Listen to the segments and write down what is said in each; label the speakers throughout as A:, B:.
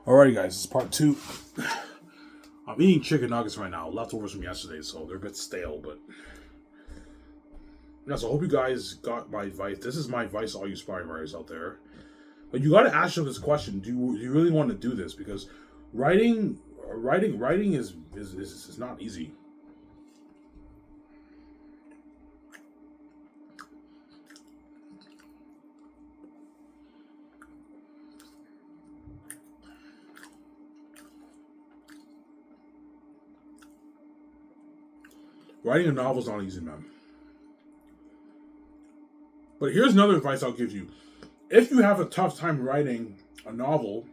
A: Alrighty, guys, this is part two. I'm eating chicken nuggets right now, leftovers from yesterday, so they're a bit stale, but yeah. So I hope you guys got my advice. This is my advice to all you aspiring writers out there. But you got to ask yourself this question: Do you really want to do this? Because writing is not easy. Writing a novel is not easy, man. But here's another advice I'll give you: if you have a tough time writing a novel,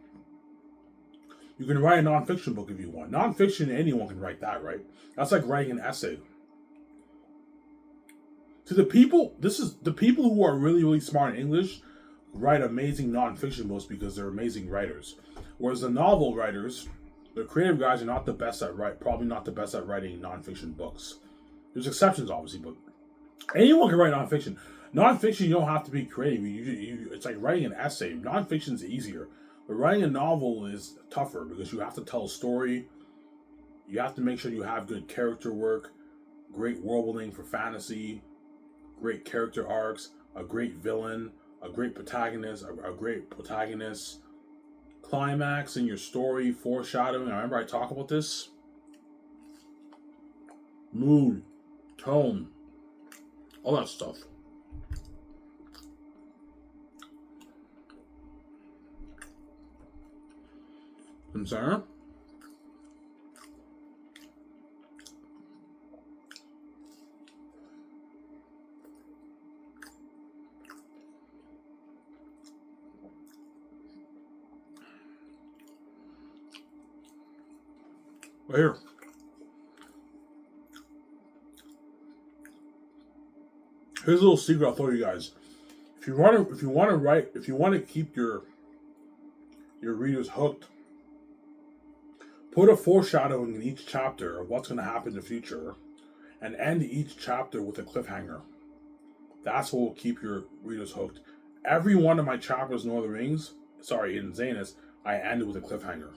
A: you can write a nonfiction book if you want. Nonfiction, anyone can write that, right? That's like writing an essay. To the people, this is the people who are really, really smart in English write amazing nonfiction books because they're amazing writers. Whereas the novel writers, the creative guys, are not the best at probably not the best at writing nonfiction books. There's exceptions, obviously, but anyone can write nonfiction. Nonfiction, you don't have to be creative. It's like writing an essay. Nonfiction is easier, but writing a novel is tougher because you have to tell a story. You have to make sure you have good character work, great world building for fantasy, great character arcs, a great villain, a great protagonist, climax in your story, foreshadowing. I remember I talk about this. Mood, tone, all that stuff. I'm sorry? Right here. Here's a little secret I'll throw you guys. If you want to keep your readers hooked, put a foreshadowing in each chapter of what's going to happen in the future, and end each chapter with a cliffhanger. That's what will keep your readers hooked. Every one of my chapters in Lord of the Rings, in Zanus, I ended with a cliffhanger.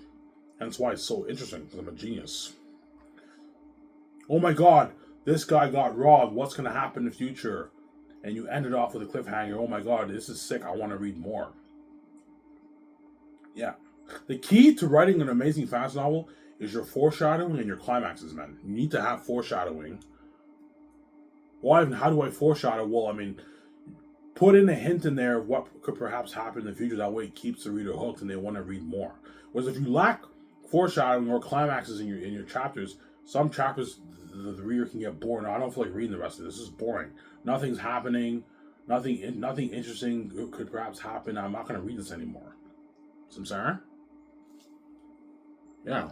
A: That's why it's so interesting, because I'm a genius. Oh my god, this guy got robbed. What's going to happen in the future? And you ended off with a cliffhanger. Oh my god, this is sick. I want to read more. Yeah. The key to writing an amazing fast novel is your foreshadowing and your climaxes, man. You need to have foreshadowing. Well, how do I foreshadow? Well, put in a hint in there of what could perhaps happen in the future. That way it keeps the reader hooked and they want to read more. Whereas if you lack foreshadowing or climaxes in your chapters, some chapters the reader can get bored. No, I don't feel like reading the rest of this. This is boring. Nothing's happening. Nothing interesting could perhaps happen. I'm not going to read this anymore. Samsara? Yeah.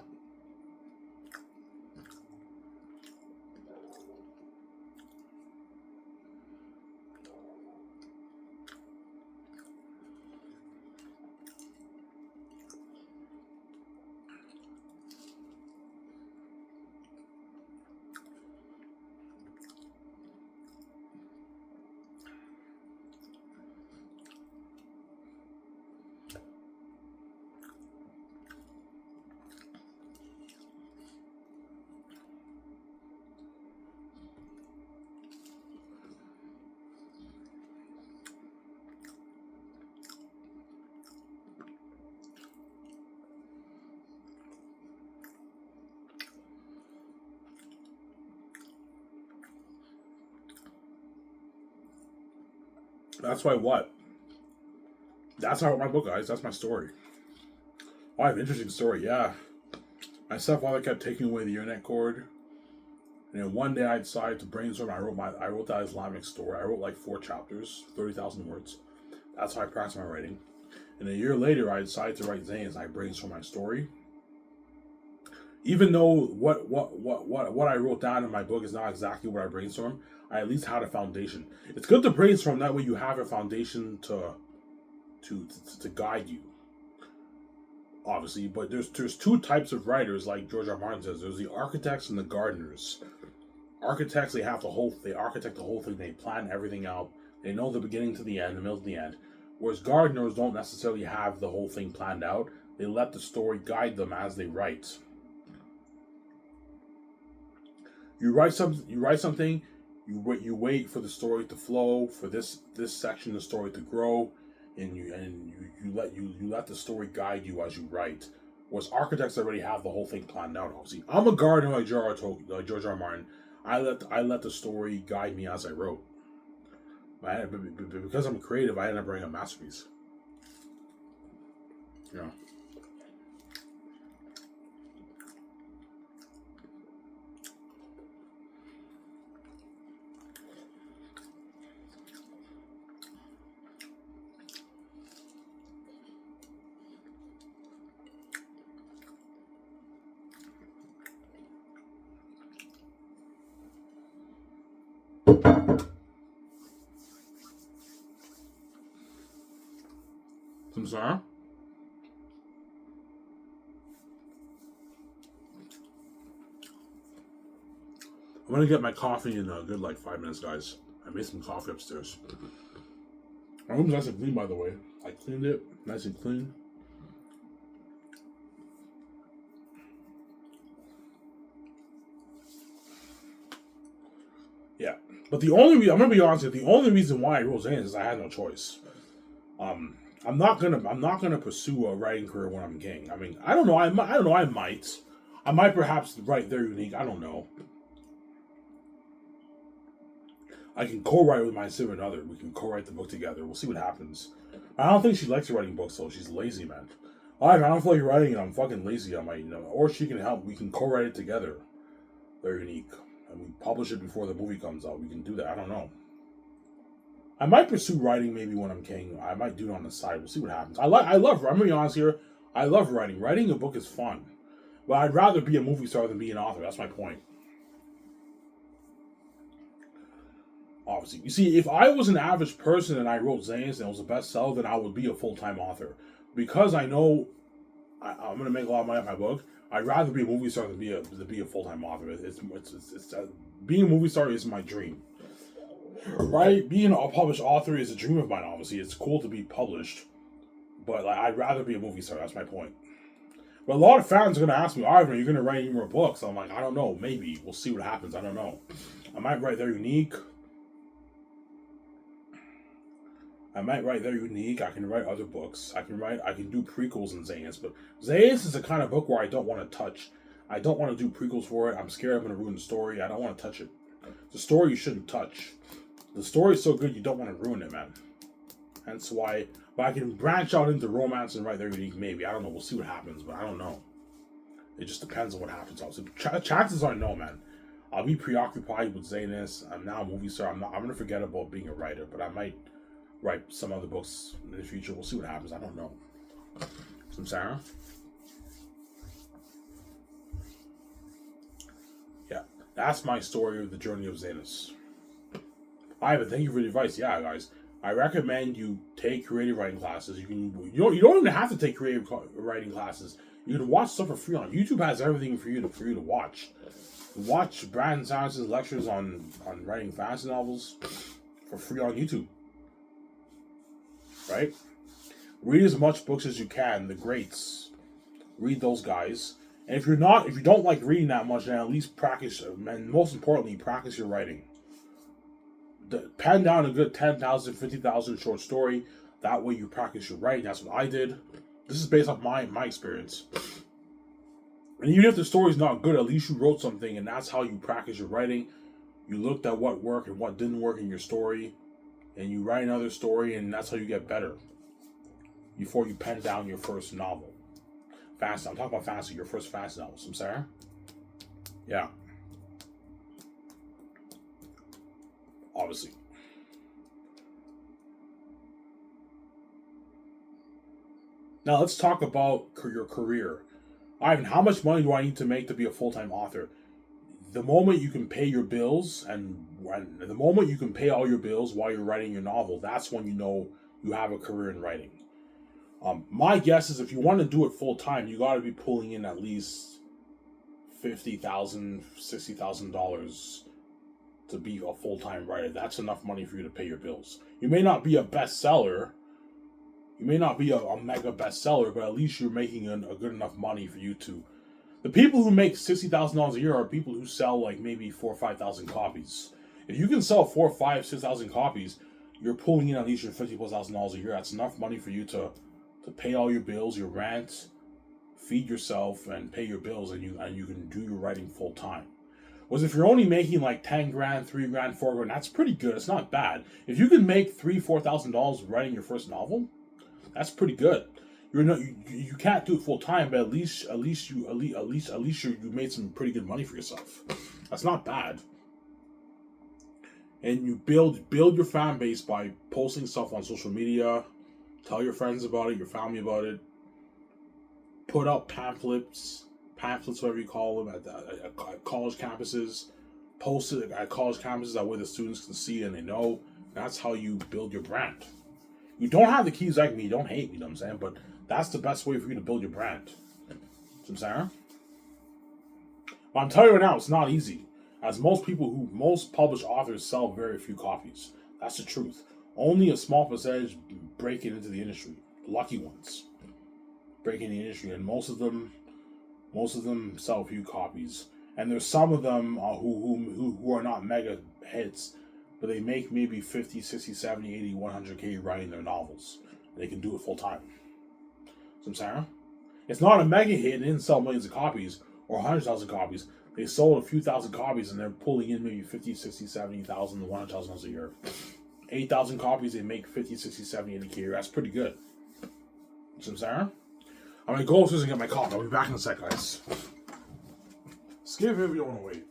A: That's why what? That's how I wrote my book, guys. That's my story. Oh, I have an interesting story, yeah. My stepfather kept taking away the internet cord. And then one day I decided to brainstorm. I wrote that Islamic story. I wrote like 4 chapters, 30,000 words. That's how I practiced my writing. And a year later, I decided to write Zane's. I brainstormed my story. Even though what I wrote down in my book is not exactly what I brainstormed, I at least had a foundation. It's good to brainstorm. That way, you have a foundation to guide you. Obviously, but there's 2 types of writers, like George R. Martin says. There's the architects and the gardeners. Architects, they architect the whole thing. They plan everything out. They know the beginning to the end, the middle to the end. Whereas gardeners don't necessarily have the whole thing planned out. They let the story guide them as they write. You write something. You wait for the story to flow, for this section of the story to grow, and you let the story guide you as you write. Whereas architects already have the whole thing planned out. Obviously, I'm a gardener like George R. R. Martin. I let the story guide me as I wrote. Because I'm creative, I end up writing a masterpiece. You know. I'm sorry. I'm gonna get my coffee in a good 5 minutes, guys. I made some coffee upstairs. My room's nice and clean, by the way. I cleaned it, nice and clean. Yeah, but I'm gonna be honest with you. The only reason why I wrote Xanas is I had no choice. I'm not gonna pursue a writing career when I'm king. I mean, I don't know. I don't know. I might perhaps write Very Unique. I don't know. I can co-write with my significant other. We can co-write the book together. We'll see what happens. I don't think she likes writing books though. She's lazy, man. Alright, I don't feel like writing it. I'm fucking lazy. I might, or she can help. We can co-write it together. Very Unique, and we publish it before the movie comes out. We can do that. I don't know. I might pursue writing maybe when I'm king. I might do it on the side. We'll see what happens. I'm gonna be honest here. I love writing. Writing a book is fun, but I'd rather be a movie star than be an author. That's my point. Obviously, you see, if I was an average person and I wrote Xanas and it was a bestseller, then I would be a full-time author. Because I know I'm gonna make a lot of money off my book. I'd rather be a movie star than be a full-time author. Being a movie star is my dream. Right? Being a published author is a dream of mine, obviously. It's cool to be published. But I'd rather be a movie star, that's my point. But a lot of fans are going to ask me, Ivan, are you going to write any more books? I'm like, I don't know. Maybe. We'll see what happens. I don't know. I might write Very Unique. I can write other books. I can do prequels in Xanas. But Xanas is the kind of book where I don't want to touch. I don't want to do prequels for it. I'm scared I'm going to ruin the story. I don't want to touch it. The story you shouldn't touch. The story is so good you don't want to ruin it, man. Hence why. But I can branch out into romance and write Very Unique, maybe. I don't know. We'll see what happens, but I don't know. It just depends on what happens. Also, chances are no, man. I'll be preoccupied with Xanas. I'm now a movie star. I'm going to forget about being a writer, but I might write some other books in the future. We'll see what happens. I don't know. Some Sarah? Yeah. That's my story of the journey of Xanas. Ivan, thank you for the advice. Yeah, guys. I recommend you take creative writing classes. You don't even have to take creative writing classes. You can watch stuff for free on YouTube. Has everything for you to watch. Watch Brandon Sanderson's lectures on writing fantasy novels for free on YouTube. Right? Read as much books as you can. The greats. Read those guys. And if you don't like reading that much, then at least practice. And most importantly, practice your writing. Pen down a good 10,000, 50,000 short story. That way you practice your writing. That's what I did. This is based off my experience. And even if the story's not good, at least you wrote something, and that's how you practice your writing. You looked at what worked and what didn't work in your story, and you write another story, and that's how you get better. Before you pen down your first novel. Fantasy. I'm talking about fantasy, your first fantasy novel. I'm sorry? Yeah. Obviously. Now let's talk about your career. Ivan, how much money do I need to make to be a full-time author? The moment you can pay your bills and the moment you can pay all your bills while you're writing your novel, that's when you know you have a career in writing. My guess is if you want to do it full-time, you got to be pulling in at least $50,000, $60,000 to be a full-time writer. That's enough money for you to pay your bills. You may not be a bestseller, You may not be a mega bestseller, but at least you're making a good enough money for you to. The people who make $60,000 a year are people who sell like maybe 4 or 5 thousand copies. If you can sell 4, 5, 6,000 copies, you're pulling in at least your $50,000+ a year. That's enough money for you to pay all your bills, your rent, feed yourself, and pay your bills, and you can do your writing full time. Was if you're only making like 10 grand, 3 grand, 4 grand, that's pretty good. It's not bad. If you can make $3,000-4,000 writing your first novel, that's pretty good. You're not you can't do it full time, but at least you made some pretty good money for yourself. That's not bad. And you build your fan base by posting stuff on social media, tell your friends about it, your family about it. Put out pamphlets, whatever you call them, at college campuses. Post it at college campuses that way the students can see and they know. That's how you build your brand. You don't have the keys like me. Don't hate me, you know what I'm saying? But that's the best way for you to build your brand. You know what I'm saying? But I'm telling you right now, it's not easy. As most published authors sell very few copies. That's the truth. Only a small percentage break it into the industry. The lucky ones break in the industry, and most of them sell a few copies. And there's some of them who are not mega hits, but they make maybe 50, 60, 70, 80, 100K writing their novels. They can do it full time. So I'm saying? It's not a mega hit and they didn't sell millions of copies or 100,000 copies. They sold a few thousand copies and they're pulling in maybe 50, 60, 70,000 to 100,000 a year. 8,000 copies, they make 50, 60, 70 a year. That's pretty good. So I'm saying? I'm going to go upstairs and get my coffee. I'll be back in a sec, guys. Skip if you don't want to wait.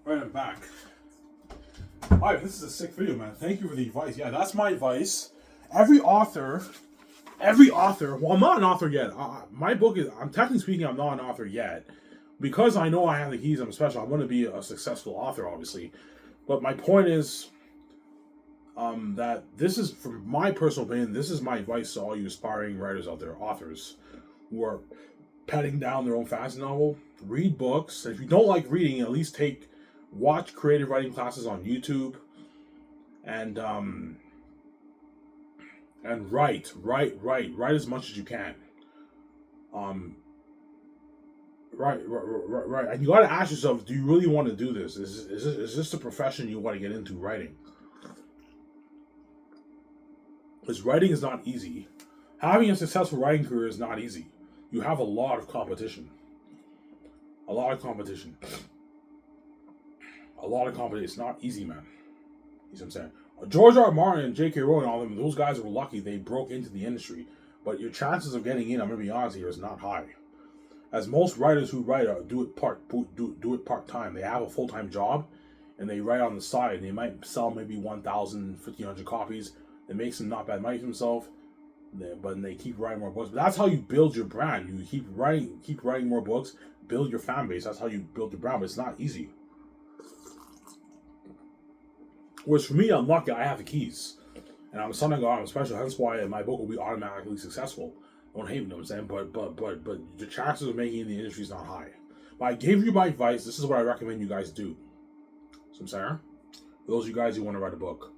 A: Right, I'm back. Alright, this is a sick video, man. Thank you for the advice. Yeah, that's my advice. Every author, well, I'm not an author yet. My book is, I'm technically speaking, I'm not an author yet. Because I know I have the keys, I'm special, I'm going to be a successful author, obviously. But my point is, that this is, from my personal opinion, this is my advice to all you aspiring writers out there, authors, who are penning down their own fantasy novel. Read books. If you don't like reading, at least watch creative writing classes on YouTube, and write as much as you can. Right. And you got to ask yourself, do you really want to do this? Is this the profession you want to get into, writing? Because writing is not easy. Having a successful writing career is not easy. You have a lot of competition. A lot of competition. It's not easy, man. You see what I'm saying? George R. R. Martin and J.K. Rowling, all them, those guys were lucky they broke into the industry. But your chances of getting in, I'm going to be honest here, is not high. As most writers who write do it part time. They have a full time job, and they write on the side. And they might sell maybe 1,000, 1,500 copies. It makes them not bad money for themselves. But they keep writing more books. But that's how you build your brand. You keep writing more books, build your fan base. That's how you build your brand. But it's not easy. Whereas for me, I'm lucky. I have the keys, and I'm a son of God. I'm special. That's why my book will be automatically successful. I don't hate me, you know what I'm saying? But the chances of making it in the industry is not high. But I gave you my advice. This is what I recommend you guys do. So I'm saying, for those of you guys who want to write a book,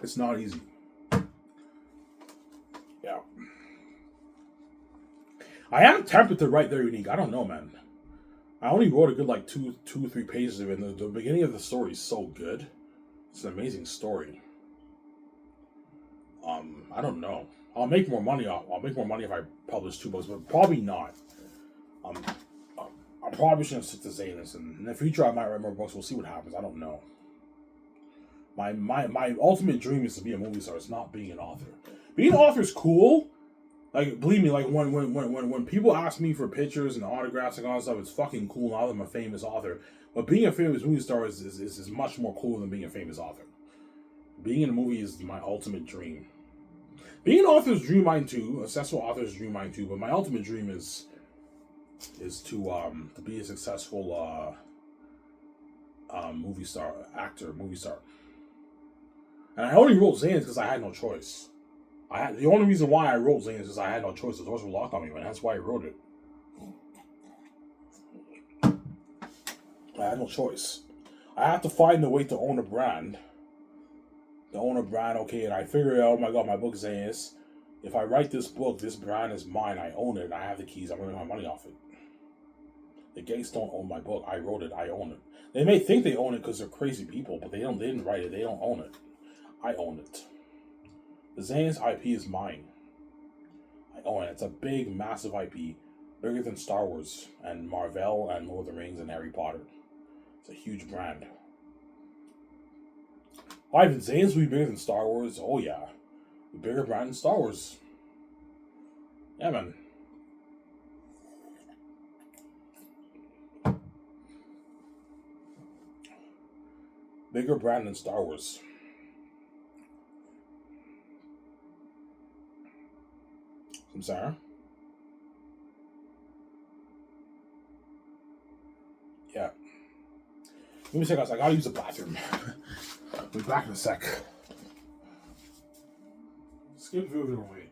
A: it's not easy. Yeah. I am tempted to write Their Unique. I don't know, man. I only wrote a good like two or three pages of it. And the beginning of the story is so good. It's an amazing story. I don't know. I'll make more money if I publish 2 books, but probably not. I probably shouldn't stick to Zanus, and in the future I might write more books. We'll see what happens. I don't know. My ultimate dream is to be a movie star. It's not being an author. Being an author is cool. Like, believe me, like when people ask me for pictures and autographs and all that stuff, it's fucking cool now that I'm a famous author. But being a famous movie star is much more cool than being a famous author. Being in a movie is my ultimate dream. Being an author's dream mine too, a successful author's dream mine too, but my ultimate dream is to be a successful movie star. And I only wrote Zanus because I had no choice. The only reason why I wrote Zanus is because I had no choice. The doors were locked on me, man. That's why I wrote it. I had no choice. I had to find a way to own a brand. Okay, and I figured out, oh my god, my book Zanus. If I write this book, this brand is mine. I own it. I have the keys. I'm going to make my money off it. The gangs don't own my book. I wrote it. I own it. They may think they own it because they're crazy people, but they didn't write it. They don't own it. I own it. The Zanus IP is mine. I own it. It's a big, massive IP, bigger than Star Wars and Marvel and Lord of the Rings and Harry Potter. It's a huge brand. Ivan, Zanus will be bigger than Star Wars. Oh yeah, a bigger brand than Star Wars. Yeah, man. Bigger brand than Star Wars. I'm sorry. Yeah. Let me check out. I gotta use the bathroom. We'll be back in a sec. Skip through the way.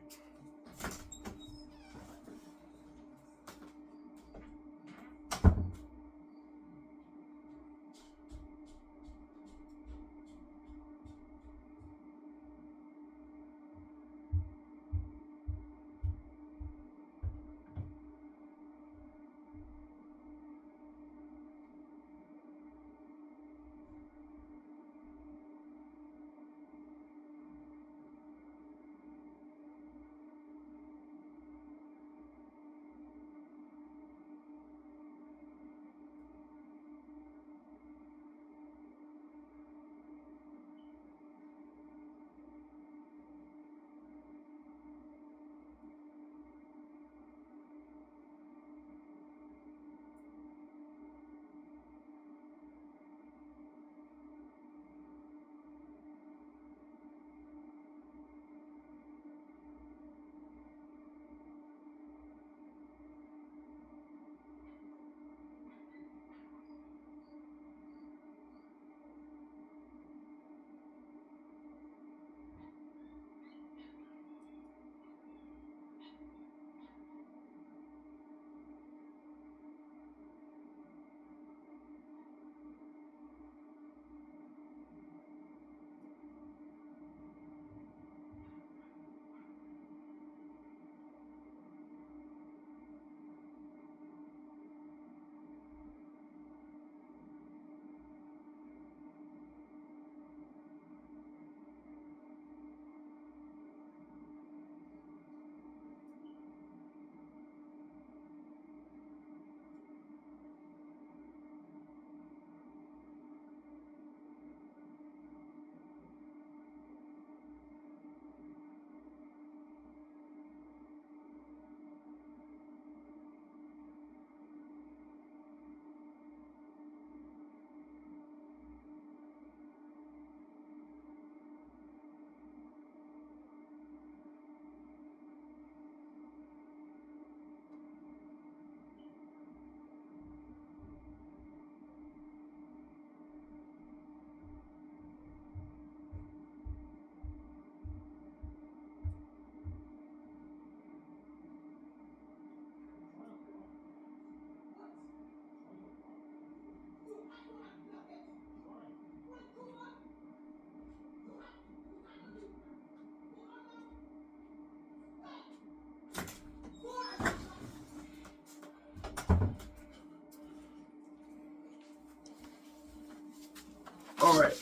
A: All right.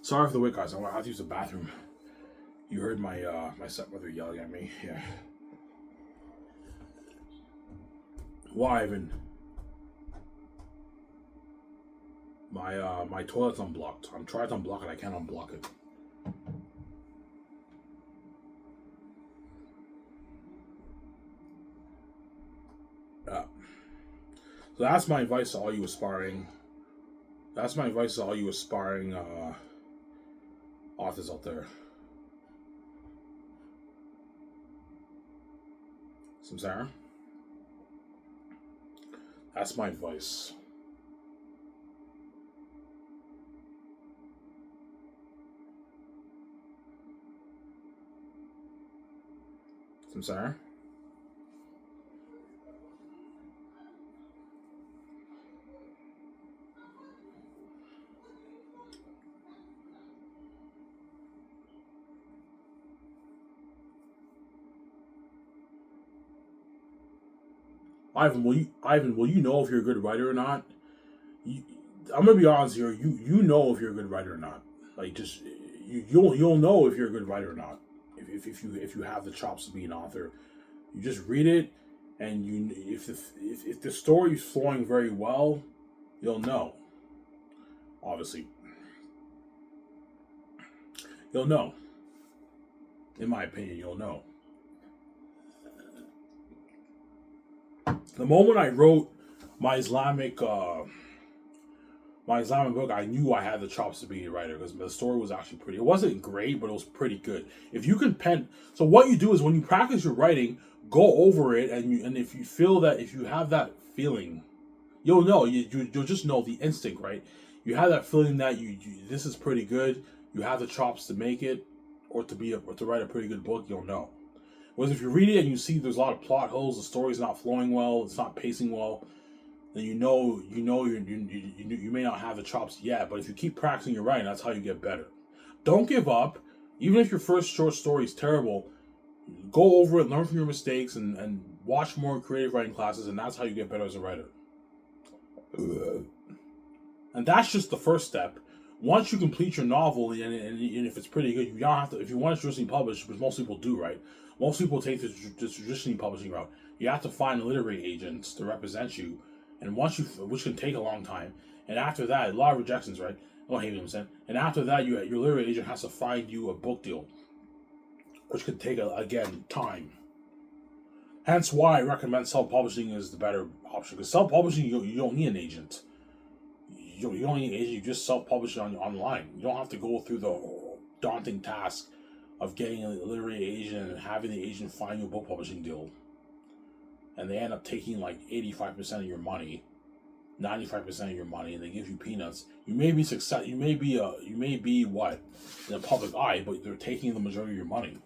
A: Sorry for the wait, guys. I have to use the bathroom. You heard my my stepmother yelling at me. Yeah. Why, Ivan? My toilet's unblocked. I'm trying to unblock it. I can't unblock it. So that's my advice to all you aspiring. That's my advice to all you aspiring authors out there. Samsara? That's my advice. Samsara? Ivan, will you know if you're a good writer or not? I'm gonna be honest here. You know if you're a good writer or not. Like just you'll know if you're a good writer or not. If you have the chops to be an author, you just read it, and if the story's flowing very well, you'll know. Obviously, you'll know. In my opinion, you'll know. The moment I wrote my Islamic book, I knew I had the chops to be a writer because the story was actually pretty. It wasn't great, but it was pretty good. If you can pen, so what you do is when you practice your writing, go over it, and if you feel that, if you have that feeling, you'll know. You'll just know the instinct, right? You have that feeling that you this is pretty good. You have the chops to make it, or to write a pretty good book. You'll know. Whereas if you read it and you see there's a lot of plot holes, the story's not flowing well, it's not pacing well, then you may not have the chops yet. But if you keep practicing your writing, that's how you get better. Don't give up. Even if your first short story is terrible, go over it, learn from your mistakes, and watch more creative writing classes, and that's how you get better as a writer. And that's just the first step. Once you complete your novel, and if it's pretty good, you don't have to. If you want to traditionally publish, which most people do, right? Most people take the traditionally publishing route. You have to find literary agents to represent you, and which can take a long time. And after that, a lot of rejections, right? Oh, hey, saying. And after that, your literary agent has to find you a book deal, which could take again time. Hence, why I recommend self-publishing is the better option. Because self-publishing, you don't need an agent. You don't need an agent. You just self-publish it online. You don't have to go through the daunting task of getting a literary agent and having the agent find you a book publishing deal. And they end up taking like 85% of your money, 95% of your money, and they give you peanuts. You may be success. You may be what in the public eye, but they're taking the majority of your money,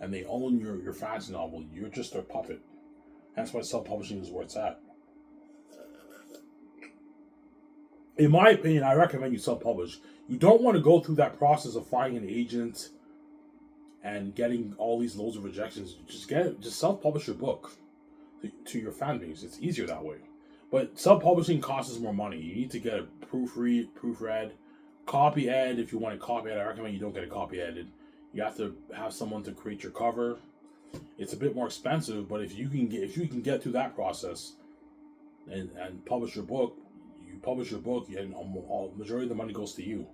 A: and they own your fantasy novel. You're just their puppet. That's why self-publishing is where it's at. In my opinion, I recommend you self-publish. You don't want to go through that process of finding an agent and getting all these loads of rejections. Just self-publish your book to your fan base. It's easier that way. But self-publishing costs more money. You need to get a proofread, copy ed. If you want a copy ed, I recommend you don't get a copy edited. You have to have someone to create your cover. It's a bit more expensive, but if you can get through that process and publish your book, and majority of the money goes to you.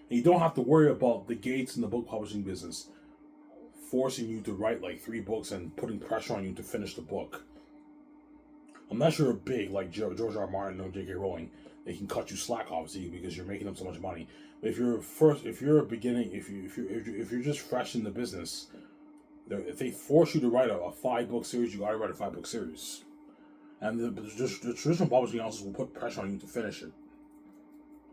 A: And you don't have to worry about the gates in the book publishing business forcing you to write like 3 books and putting pressure on you to finish the book. Unless you're big like George R. R. Martin or J.K. Rowling, they can cut you slack obviously because you're making them so much money. But if you're just fresh in the business, if they force you to write a 5-book series, you gotta write a 5-book series. And the traditional publishing houses will put pressure on you to finish it.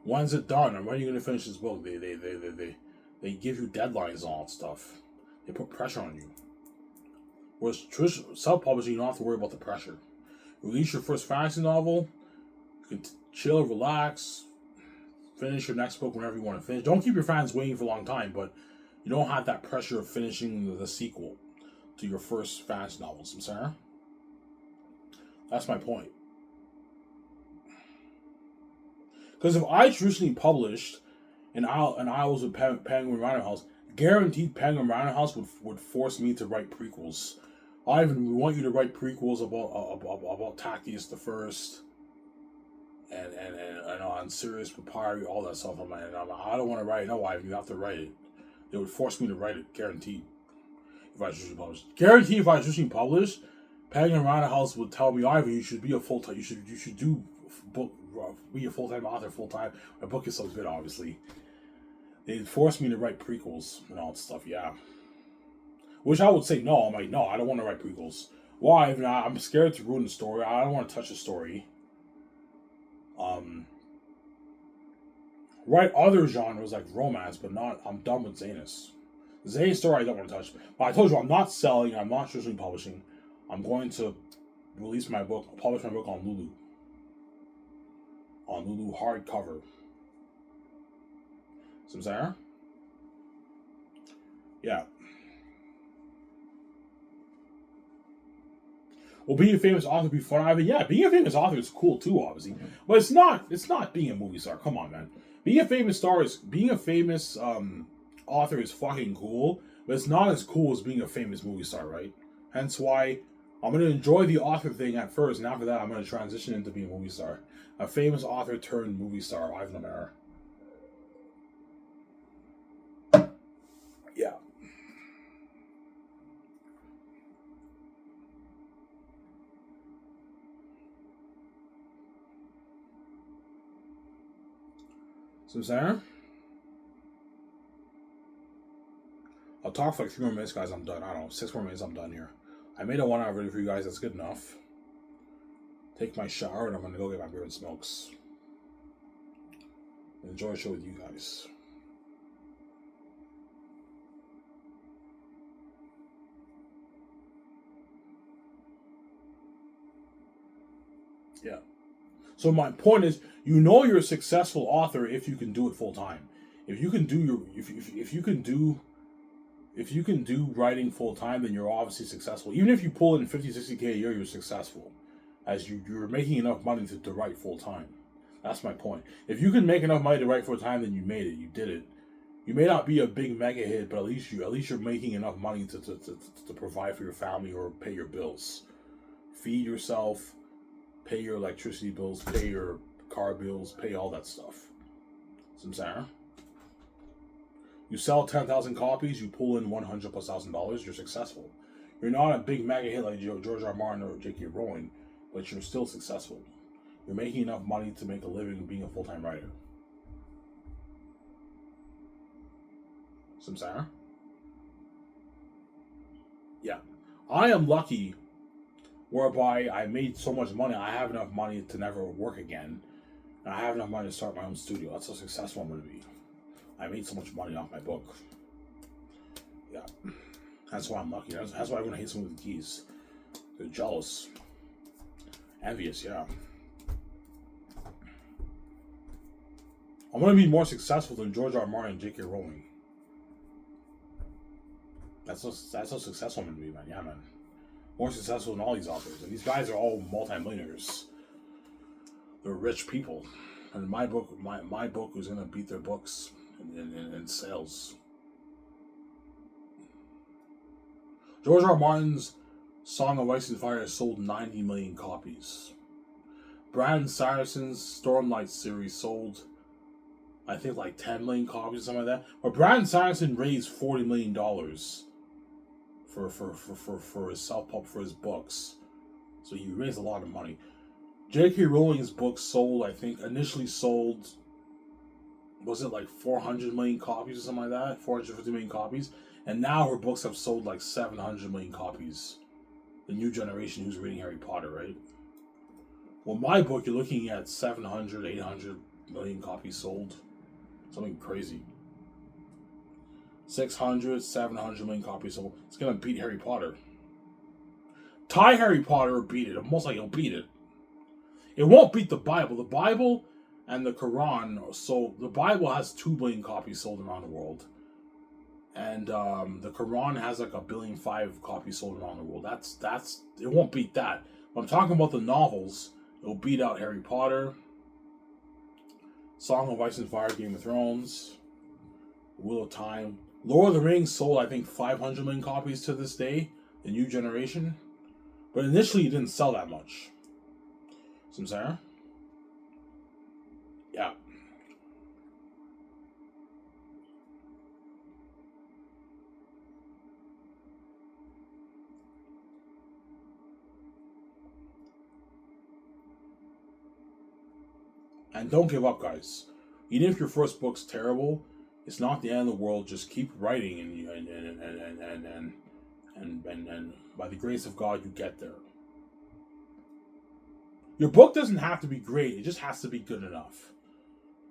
A: When's it done? And when are you going to finish this book? They give you deadlines and all that stuff. They put pressure on you. Whereas self-publishing, you don't have to worry about the pressure. Release your first fantasy novel. You can chill, relax, finish your next book whenever you want to finish. Don't keep your fans waiting for a long time, but you don't have that pressure of finishing the sequel. to your first fantasy novels, Sarah. That's my point. Because if I traditionally published and I was with Penguin Random House, guaranteed Penguin Random House would force me to write prequels. Ivan, we want you to write prequels about Tactius the First and on Sirius Papyri, all that stuff. I'm like, I don't want to write it. No, Ivan, you have to write it. They would force me to write it, guaranteed. If I was traditionally published, guaranteed. If I was traditionally published, Penguin Random House would tell me, Ivan, you should be a full time. You should do book. Be a full time author, full time. My book is so good, obviously. They forced me to write prequels and all that stuff. Yeah. Which I would say no. I'm like, no, I don't want to write prequels. Why? I'm scared to ruin the story. I don't want to touch the story. Write other genres like romance, but not. I'm done with Zanus. Zane's story I don't want to touch. But I told you I'm not selling. I'm not traditionally publishing. I'm going to release my book, publish my book on Lulu. On Lulu hardcover. Samsara? Yeah. Well, being a famous author would be fun. I mean, yeah, being a famous author is cool too, obviously. But it's not being a movie star. Come on, man. Being a famous author is fucking cool, but it's not as cool as being a famous movie star, right? Hence why I'm gonna enjoy the author thing at first, and after that I'm gonna transition into being a movie star. A famous author turned movie star, Ivan Amara. Yeah. So, Sarah? I'll talk for like 3 more minutes, guys. I'm done. I don't know, 6 more minutes. I'm done here. I made a 1 hour video for you guys. That's good enough. Take my shower and I'm gonna go get my beer and smokes. Enjoy the show with you guys. Yeah. So my point is, you're a successful author if you can do it full time. If you can do if you can do writing full time, then you're obviously successful. Even if you pull in 50, 60K a year, you're successful. As you're making enough money to write full time. That's my point. If you can make enough money to write full time, then you made it. You did it. You may not be a big mega hit, but at least you're making enough money to provide for your family or pay your bills, feed yourself, pay your electricity bills, pay your car bills, pay all that stuff. Samsara. You sell 10,000 copies, you pull in $100,000+, you're successful. You're not a big mega hit like George R. Martin or J.K. Rowling, but you're still successful. You're making enough money to make a living being a full-time writer. Samsara? Yeah. I am lucky whereby I made so much money, I have enough money to never work again. And I have enough money to start my own studio. That's how successful I'm going to be. I made so much money off my book. Yeah. That's why I'm lucky. That's why everyone hates me with the keys. They're jealous. Envious, yeah. I'm going to be more successful than George R. Martin and J.K. Rowling. That's how successful I'm going to be, man. Yeah, man. More successful than all these authors. And these guys are all multimillionaires. They're rich people. And my book is going to beat their books in sales. George R. Martin's Song of Ice and Fire has sold 90 million copies. Brandon Sanderson's Stormlight series sold, I think, like 10 million copies or something like that. But Brandon Sanderson raised $40 million for his self-pub, for his books. So he raised a lot of money. J.K. Rowling's books sold, I think, initially sold, was it like 400 million copies or something like that? 450 million copies. And now her books have sold like 700 million copies. The new generation who's reading Harry Potter, right? Well, my book, you're looking at 700, 800 million copies sold. Something crazy. 600, 700 million copies sold. It's going to beat Harry Potter. Tie Harry Potter or beat it. Most likely it'll beat it. It won't beat the Bible. The Bible and the Quran sold. The Bible has 2 billion copies sold around the world. And the Quran has like 1.5 billion copies sold around the world. That's it won't beat that. When I'm talking about the novels, it'll beat out Harry Potter, Song of Ice and Fire, Game of Thrones, Wheel of Time. Lord of the Rings sold, I think, 500 million copies to this day, the new generation. But initially, it didn't sell that much. See what I'm saying? Yeah. And don't give up, guys. Even if your first book's terrible, it's not the end of the world. Just keep writing, and by the grace of God, you get there. Your book doesn't have to be great; it just has to be good enough.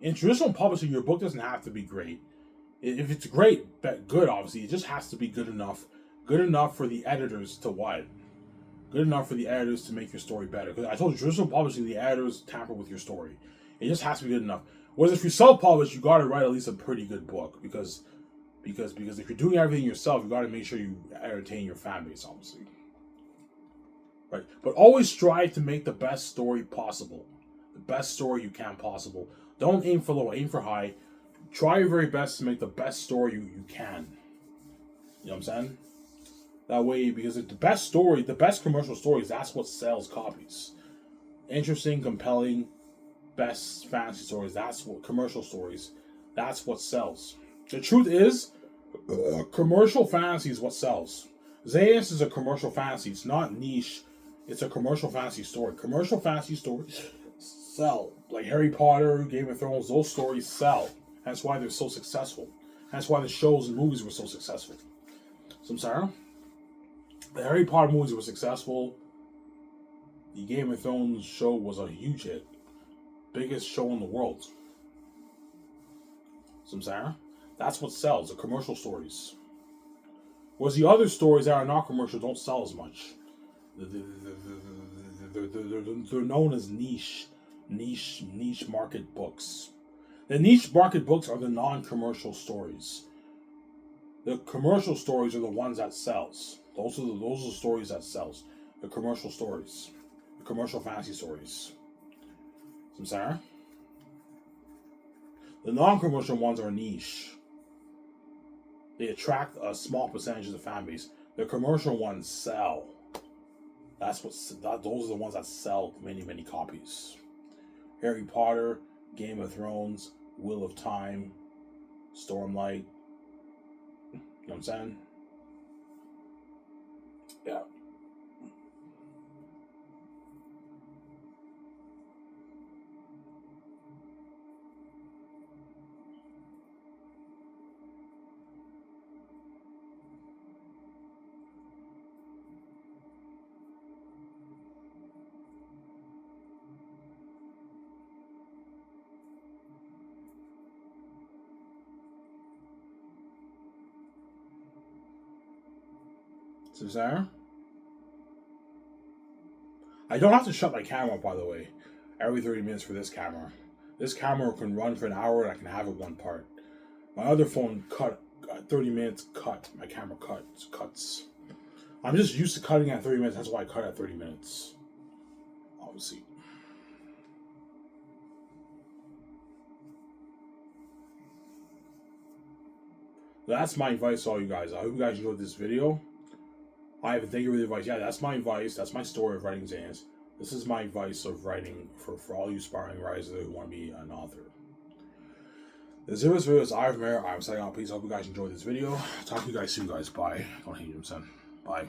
A: In traditional publishing, your book doesn't have to be great. If it's great, good, obviously, it just has to be good enough. Good enough for the editors to what? Good enough for the editors to make your story better. Because I told you, traditional publishing, the editors tamper with your story. It just has to be good enough. Whereas if you self-publish, you got to write at least a pretty good book. Because if you're doing everything yourself, you got to make sure you entertain your fan base, obviously. Right? But always strive to make the best story possible. The best story you can possible. Don't aim for low, aim for high. Try your very best to make the best story you can. You know what I'm saying? That way, because the best story, the best commercial stories, that's what sells copies. Interesting, compelling, best fantasy stories, that's what commercial stories, that's what sells. The truth is, commercial fantasy is what sells. Xehanort is a commercial fantasy. It's not niche. It's a commercial fantasy story. Commercial fantasy stories sell. Like Harry Potter, Game of Thrones, those stories sell. That's why they're so successful. That's why the shows and movies were so successful. So I'm sorry. The Harry Potter movies were successful. The Game of Thrones show was a huge hit. Biggest show in the world. So I'm saying? That's what sells, the commercial stories. Whereas the other stories that are not commercial don't sell as much. They're known as niche market books. The niche market books are the non-commercial stories. The commercial stories are the ones that sells. Those are the stories that sells. The commercial stories. The commercial fantasy stories. I'm sorry? The non-commercial ones are niche. They attract a small percentage of the fan base. The commercial ones sell. Those are the ones that sell many, many copies. Harry Potter, Game of Thrones, Wheel of Time, Stormlight. You know what I'm saying? Yeah. Cesar? I don't have to shut my camera up, by the way, every 30 minutes for this camera. This camera can run for an hour and I can have it one part. My other phone cut 30 minutes cut. My camera cuts. I'm just used to cutting at 30 minutes. That's why I cut at 30 minutes. Obviously. That's my advice to all you guys. I hope you guys enjoyed this video. I have a thank you for the advice. Yeah, that's my advice. That's my story of writing Xehanort. This is my advice of writing for all you aspiring writers who want to be an author. The Zero's video is I've Mayor. I'm signing out. Please hope you guys enjoyed this video. Talk to you guys soon, guys. Bye. Don't hate him, son. Bye.